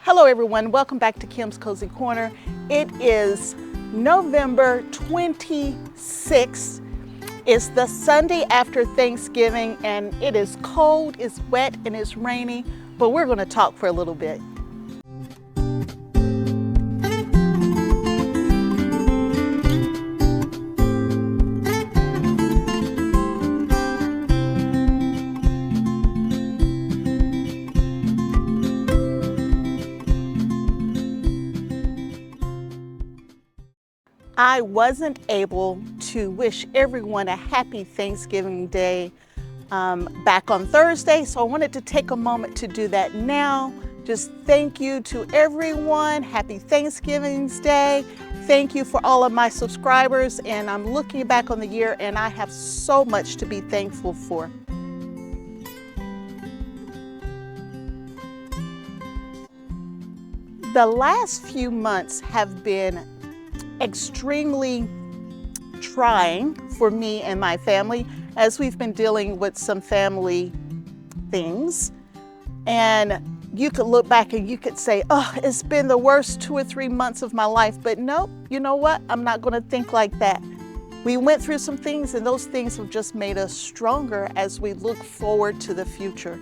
Hello everyone, welcome back to Kim's Cozy Corner. It is November 26th. It's the Sunday after Thanksgiving and it is cold, it's wet, and it's rainy, but we're going to talk for a little bit. I wasn't able to wish everyone a happy Thanksgiving Day back on Thursday, so I wanted to take a moment to do that now. Just thank you to everyone. Happy Thanksgiving Day. Thank you for all of my subscribers, and I'm looking back on the year and I have so much to be thankful for. The last few months have been extremely trying for me and my family as we've been dealing with some family things. And you could look back and you could say, oh, it's been the worst 2 or 3 months of my life. But nope, you know what? I'm not going to think like that. We went through some things and those things have just made us stronger as we look forward to the future.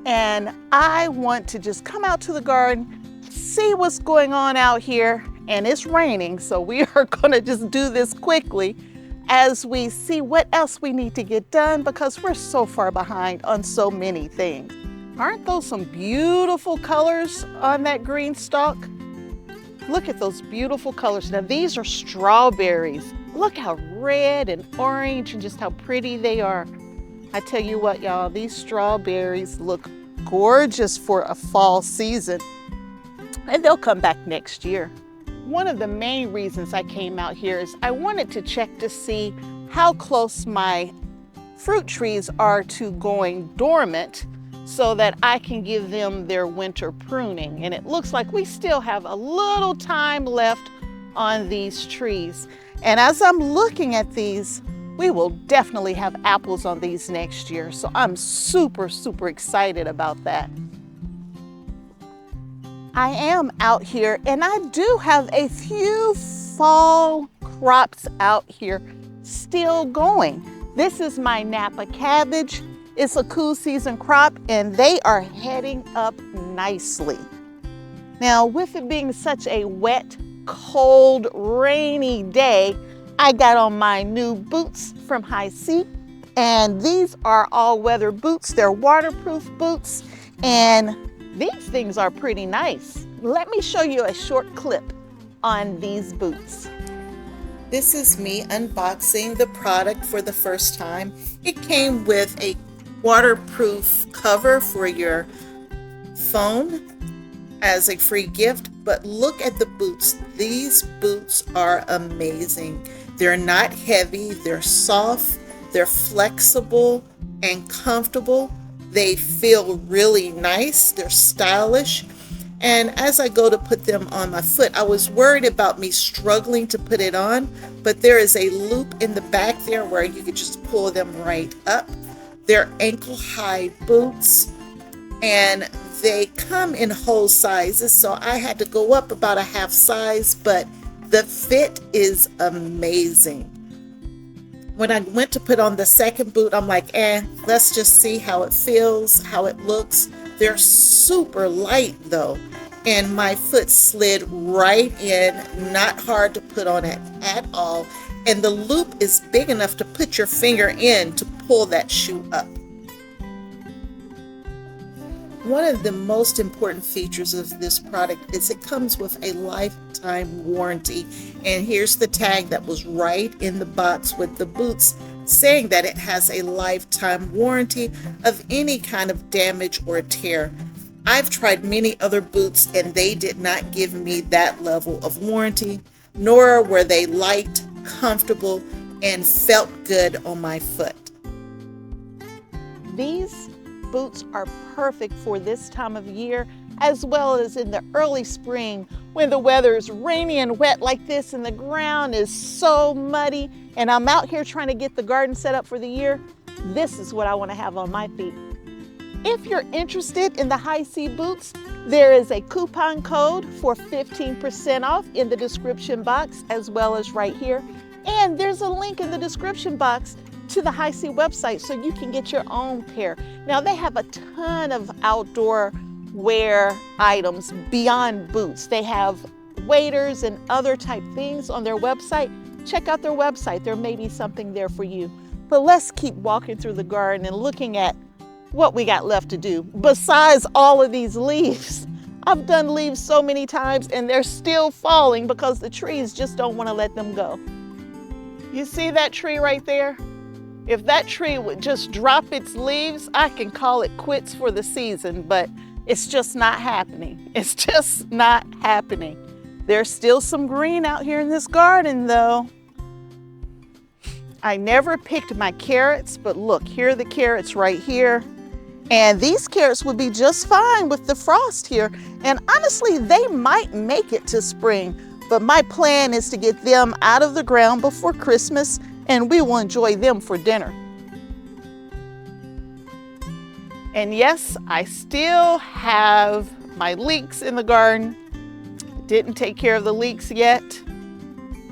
And I want to just come out to the garden, see what's going on out here. And it's raining, so we are going to just do this quickly as we see what else we need to get done because we're so far behind on so many things. Aren't those some beautiful colors on that GreenStalk? Look at those beautiful colors. Now these are strawberries. Look how red and orange and just how pretty they are. I tell you what, y'all, these strawberries look gorgeous for a fall season, and they'll come back next year. One of the main reasons I came out here is I wanted to check to see how close my fruit trees are to going dormant so that I can give them their winter pruning. And it looks like we still have a little time left on these trees. And as I'm looking at these, we will definitely have apples on these next year. So I'm super, super excited about that. I am out here and I do have a few fall crops out here still going. This is my Napa cabbage. It's a cool season crop and they are heading up nicely. Now, with it being such a wet, cold, rainy day, I got on my new boots from HISEA, and these are all-weather boots. They're waterproof boots, and these things are pretty nice. Let me show you a short clip on these boots. This is me unboxing the product for the first time. It came with a waterproof cover for your phone as a free gift, but look at the boots. These boots are amazing. They're not heavy, they're soft, they're flexible and comfortable. They feel really nice, they're stylish. And as I go to put them on my foot, I was worried about me struggling to put it on, but there is a loop in the back there where you can just pull them right up. They're ankle-high boots, and they come in whole sizes, so I had to go up about a half size, but the fit is amazing. When I went to put on the second boot, I'm like, let's just see how it feels, how it looks. They're super light though, and my foot slid right in, not hard to put on it at all. And the loop is big enough to put your finger in to pull that shoe up. One of the most important features of this product is it comes with a lifetime warranty. And here's the tag that was right in the box with the boots saying that it has a lifetime warranty of any kind of damage or tear. I've tried many other boots and they did not give me that level of warranty, nor were they light, comfortable, and felt good on my foot. These boots are perfect for this time of year, as well as in the early spring when the weather is rainy and wet like this and the ground is so muddy and I'm out here trying to get the garden set up for the year. This is what I want to have on my feet. If you're interested in the Highy Boots, there is a coupon code for 15% off in the description box, as well as right here. And there's a link in the description box to the HISEA website so you can get your own pair. Now they have a ton of outdoor wear items beyond boots. They have waders and other type things on their website. Check out their website. There may be something there for you. But let's keep walking through the garden and looking at what we got left to do. Besides all of these leaves, I've done leaves so many times and they're still falling because the trees just don't want to let them go. You see that tree right there? If that tree would just drop its leaves, I can call it quits for the season, but it's just not happening. It's just not happening. There's still some green out here in this garden though. I never picked my carrots, but look, here are the carrots right here. And these carrots would be just fine with the frost here. And honestly, they might make it to spring, but my plan is to get them out of the ground before Christmas and we will enjoy them for dinner. And yes, I still have my leeks in the garden. Didn't take care of the leeks yet.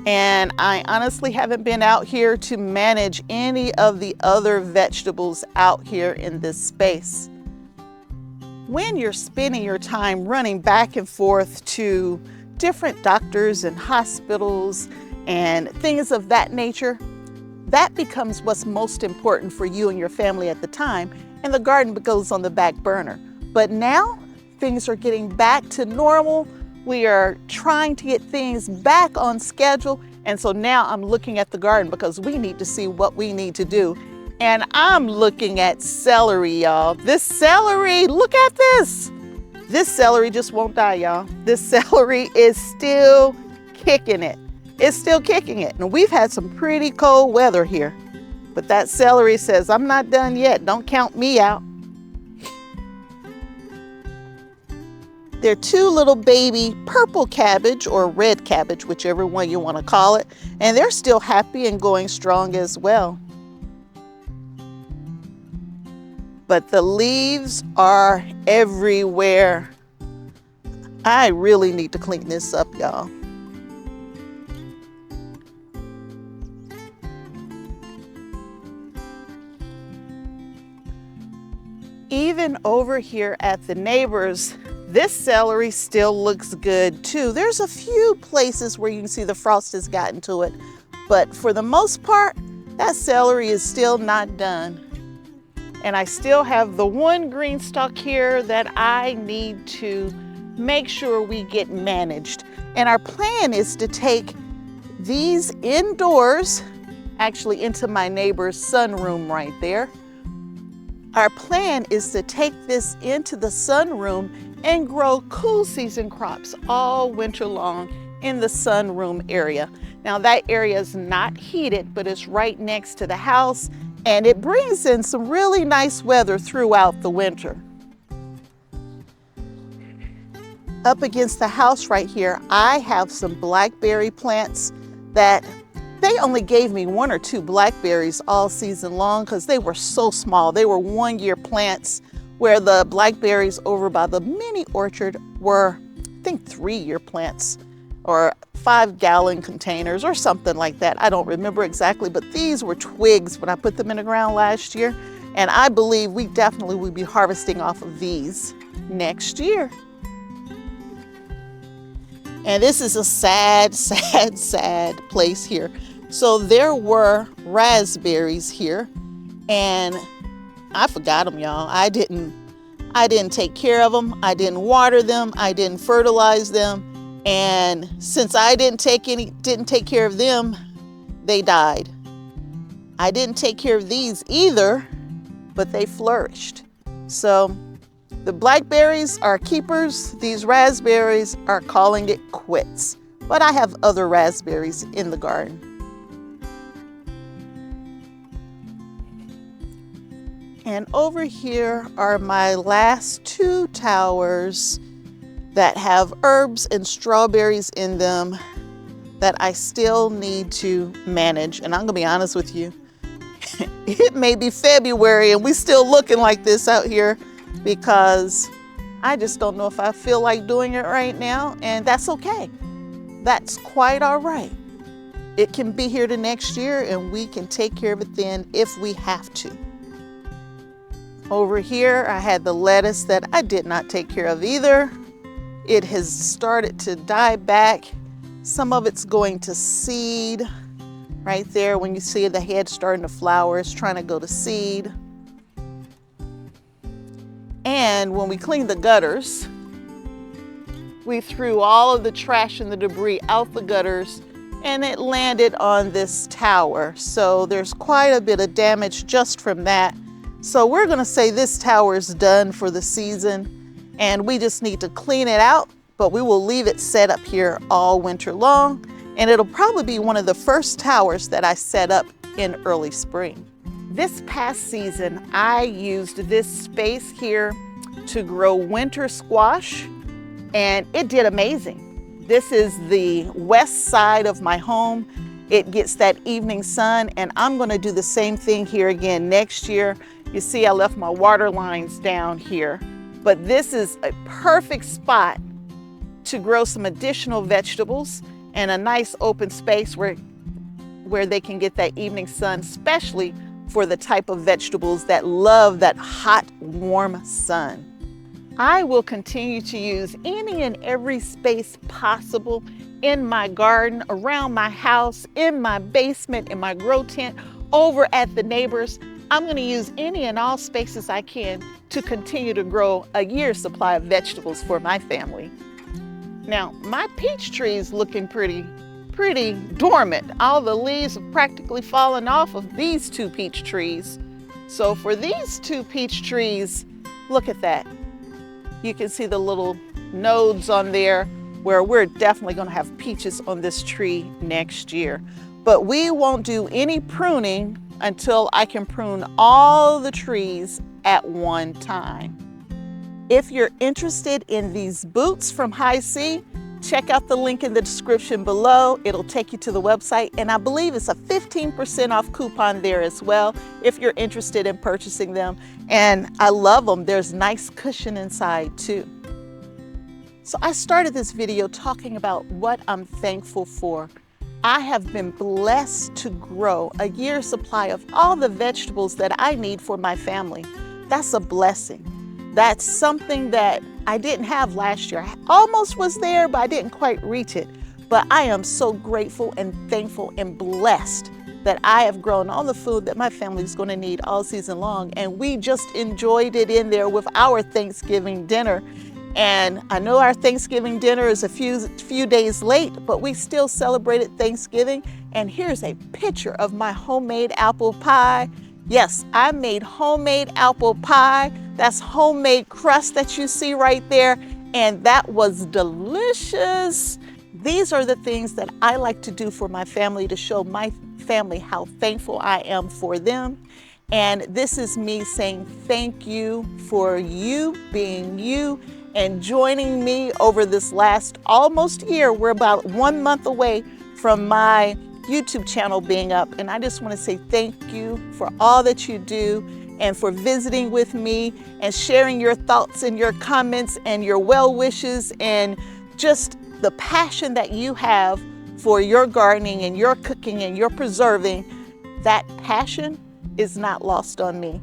And I honestly haven't been out here to manage any of the other vegetables out here in this space. When you're spending your time running back and forth to different doctors and hospitals and things of that nature, that becomes what's most important for you and your family at the time, and the garden goes on the back burner. But now things are getting back to normal. We are trying to get things back on schedule. And so now I'm looking at the garden because we need to see what we need to do. And I'm looking at celery, y'all. This celery, look at this. This celery just won't die, y'all. This celery is still kicking it. It's still kicking it. And we've had some pretty cold weather here. But that celery says, I'm not done yet. Don't count me out. They're two little baby purple cabbage or red cabbage, whichever one you want to call it. And they're still happy and going strong as well. But the leaves are everywhere. I really need to clean this up, y'all. Even over here at the neighbors, this celery still looks good too. There's a few places where you can see the frost has gotten to it, but for the most part, that celery is still not done. And I still have the one GreenStalk here that I need to make sure we get managed. And our plan is to take these indoors, actually into my neighbor's sunroom right there. Our plan is to take this into the sunroom and grow cool season crops all winter long in the sunroom area. Now that area is not heated, but it's right next to the house and it brings in some really nice weather throughout the winter. Up against the house right here, I have some blackberry plants that they only gave me 1 or 2 blackberries all season long because they were so small. They were 1-year plants, where the blackberries over by the mini orchard were, I think, 3-year plants or 5-gallon containers or something like that. I don't remember exactly, but these were twigs when I put them in the ground last year. And I believe we definitely will be harvesting off of these next year. And this is a sad, sad, sad place here. So there were raspberries here and I forgot them, y'all. I didn't take care of them. I didn't water them. I didn't fertilize them. And since I didn't take care of them, they died. I didn't take care of these either, but they flourished. So the blackberries are keepers. These raspberries are calling it quits. But I have other raspberries in the garden. And over here are my last 2 towers that have herbs and strawberries in them that I still need to manage. And I'm gonna be honest with you, it may be February and we still looking like this out here, because I just don't know if I feel like doing it right now, and that's okay. That's quite all right. It can be here the next year and we can take care of it then if we have to. Over here, I had the lettuce that I did not take care of either. It has started to die back. Some of it's going to seed. Right there, when you see the head starting to flower, it's trying to go to seed. And when we cleaned the gutters, we threw all of the trash and the debris out the gutters, and it landed on this tower. So there's quite a bit of damage just from that. So we're gonna say this tower is done for the season, and we just need to clean it out, but we will leave it set up here all winter long. And it'll probably be one of the first towers that I set up in early spring. This past season, I used this space here to grow winter squash, and it did amazing. This is the west side of my home. It gets that evening sun, and I'm gonna do the same thing here again next year. You see I left my water lines down here, but this is a perfect spot to grow some additional vegetables and a nice open space where they can get that evening sun, especially for the type of vegetables that love that hot, warm sun. I will continue to use any and every space possible in my garden, around my house, in my basement, in my grow tent, over at the neighbors. I'm going to use any and all spaces I can to continue to grow a year's supply of vegetables for my family. Now, my peach tree is looking pretty dormant. All the leaves have practically fallen off of these two peach trees. So for these two peach trees, look at that. You can see the little nodes on there where we're definitely going to have peaches on this tree next year. But we won't do any pruning until I can prune all the trees at one time. If you're interested in these boots from HISEA, check out the link in the description below. It'll take you to the website, and I believe it's a 15% off coupon there as well if you're interested in purchasing them. And I love them. There's nice cushion inside too. So I started this video talking about what I'm thankful for. I have been blessed to grow a year's supply of all the vegetables that I need for my family. That's a blessing. That's something that I didn't have last year. I almost was there, but I didn't quite reach it. But I am so grateful and thankful and blessed that I have grown all the food that my family is going to need all season long. And we just enjoyed it in there with our Thanksgiving dinner. And I know our Thanksgiving dinner is a few days late, but we still celebrated Thanksgiving. And here's a picture of my homemade apple pie. Yes, I made homemade apple pie. That's homemade crust that you see right there. And that was delicious. These are the things that I like to do for my family, to show my family how thankful I am for them. And this is me saying thank you for you being you and joining me over this last almost year. We're about 1 month away from my YouTube channel being up. And I just want to say thank you for all that you do and for visiting with me and sharing your thoughts and your comments and your well wishes and just the passion that you have for your gardening and your cooking and your preserving. That passion is not lost on me.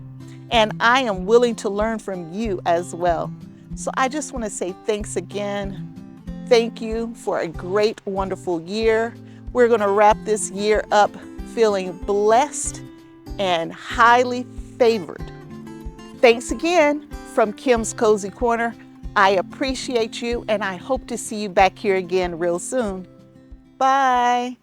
And I am willing to learn from you as well. So I just want to say thanks again. Thank you for a great, wonderful year. We're going to wrap this year up feeling blessed and highly favored. Thanks again from Kim's Cozy Corner. I appreciate you, and I hope to see you back here again real soon. Bye.